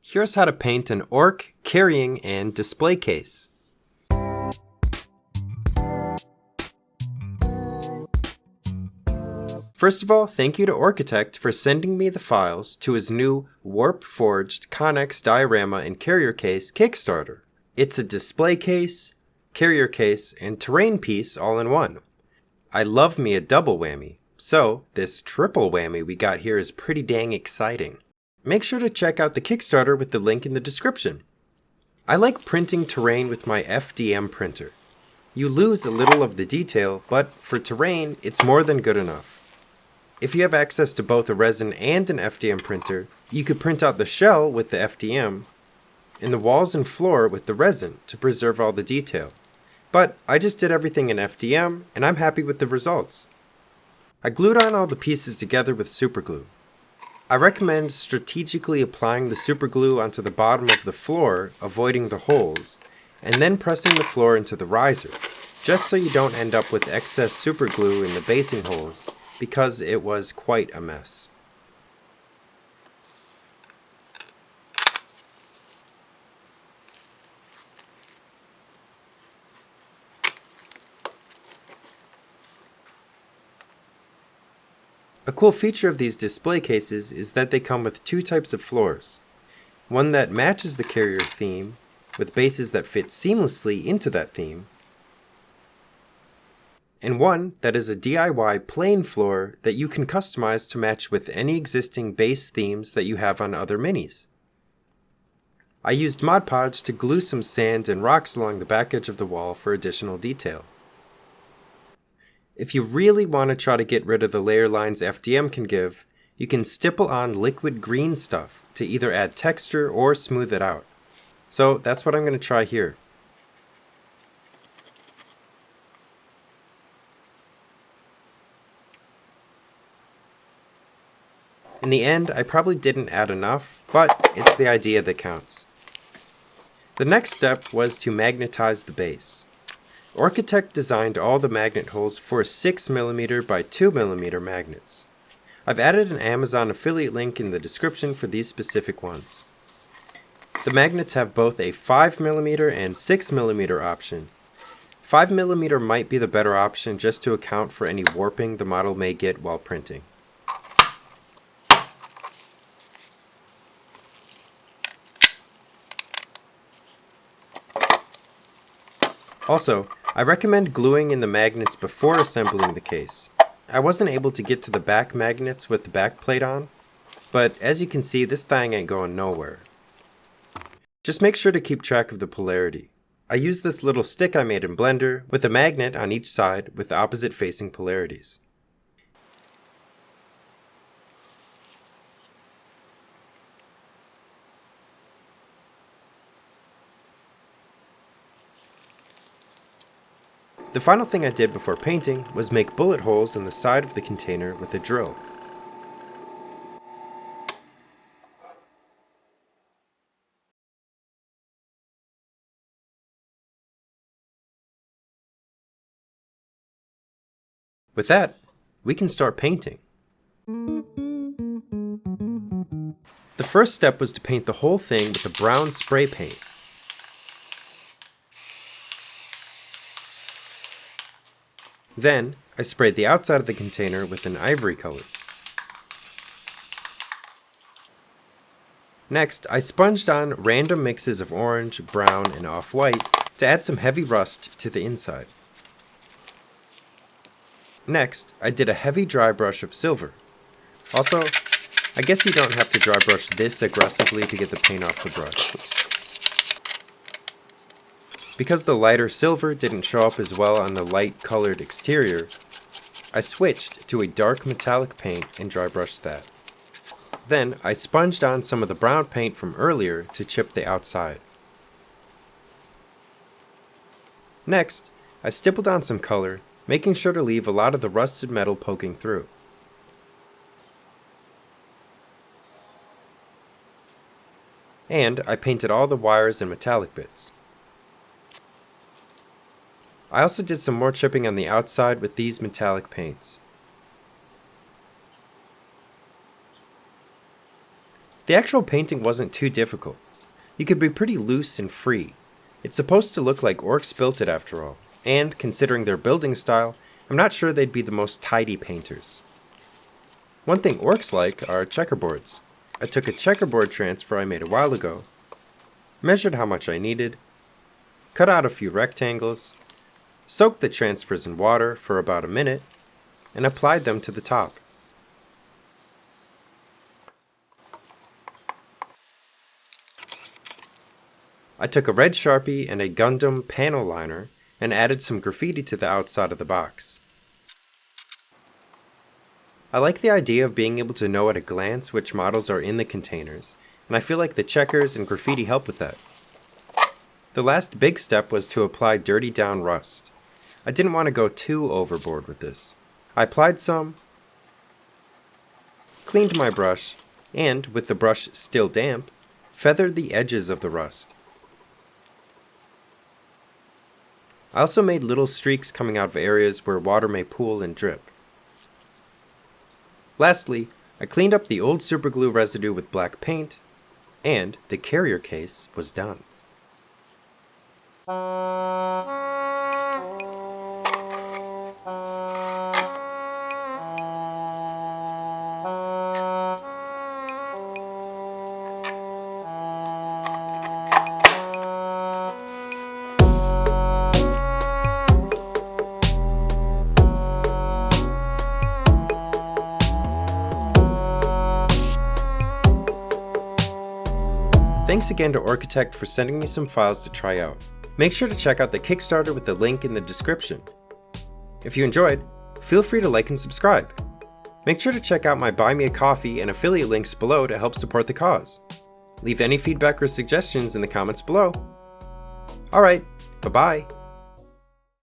Here's how to paint an ORK carrying and display case. First of all, thank you to Orchitect for sending me the files to his new warp-forged Connex diorama and carrier case Kickstarter. It's a display case, carrier case, and terrain piece all in one. I love me a double whammy, so this triple whammy we got here is pretty dang exciting. Make sure to check out the Kickstarter with the link in the description. I like printing terrain with my FDM printer. You lose a little of the detail, but for terrain, it's more than good enough. If you have access to both a resin and an FDM printer, you could print out the shell with the FDM and the walls and floor with the resin to preserve all the detail. But I just did everything in FDM, and I'm happy with the results. I glued on all the pieces together with superglue. I recommend strategically applying the superglue onto the bottom of the floor, avoiding the holes, and then pressing the floor into the riser, just so you don't end up with excess superglue in the basing holes, because it was quite a mess. A cool feature of these display cases is that they come with two types of floors. One that matches the carrier theme, with bases that fit seamlessly into that theme, and one that is a DIY plain floor that you can customize to match with any existing base themes that you have on other minis. I used Mod Podge to glue some sand and rocks along the back edge of the wall for additional detail. If you really want to try to get rid of the layer lines FDM can give, you can stipple on liquid green stuff to either add texture or smooth it out. So that's what I'm going to try here. In the end, I probably didn't add enough, but it's the idea that counts. The next step was to magnetize the base. Orchitect designed all the magnet holes for 6mm by 2mm magnets. I've added an Amazon affiliate link in the description for these specific ones. The magnets have both a 5mm and 6mm option. 5mm might be the better option just to account for any warping the model may get while printing. Also, I recommend gluing in the magnets before assembling the case. I wasn't able to get to the back magnets with the back plate on, but as you can see, this thing ain't going nowhere. Just make sure to keep track of the polarity. I used this little stick I made in Blender with a magnet on each side with opposite facing polarities. The final thing I did before painting was make bullet holes in the side of the container with a drill. With that, we can start painting. The first step was to paint the whole thing with a brown spray paint. Then, I sprayed the outside of the container with an ivory color. Next, I sponged on random mixes of orange, brown, and off-white to add some heavy rust to the inside. Next, I did a heavy dry brush of silver. Also, I guess you don't have to dry brush this aggressively to get the paint off the brush. Because the lighter silver didn't show up as well on the light colored exterior, I switched to a dark metallic paint and dry brushed that. Then I sponged on some of the brown paint from earlier to chip the outside. Next, I stippled on some color, making sure to leave a lot of the rusted metal poking through. And I painted all the wires and metallic bits. I also did some more chipping on the outside with these metallic paints. The actual painting wasn't too difficult. You could be pretty loose and free. It's supposed to look like orcs built it after all, and considering their building style, I'm not sure they'd be the most tidy painters. One thing orcs like are checkerboards. I took a checkerboard transfer I made a while ago, measured how much I needed, cut out a few rectangles, soaked the transfers in water for about a minute, and applied them to the top. I took a red Sharpie and a Gundam panel liner and added some graffiti to the outside of the box. I like the idea of being able to know at a glance which models are in the containers, and I feel like the checkers and graffiti help with that. The last big step was to apply dirty down rust. I didn't want to go too overboard with this. I applied some, cleaned my brush, and, with the brush still damp, feathered the edges of the rust. I also made little streaks coming out of areas where water may pool and drip. Lastly, I cleaned up the old superglue residue with black paint, and the carrier case was done. Thanks again to Orchitect for sending me some files to try out. Make sure to check out the Kickstarter with the link in the description. If you enjoyed, feel free to like and subscribe. Make sure to check out my Buy Me a Coffee and affiliate links below to help support the cause. Leave any feedback or suggestions in the comments below. Alright, bye-bye.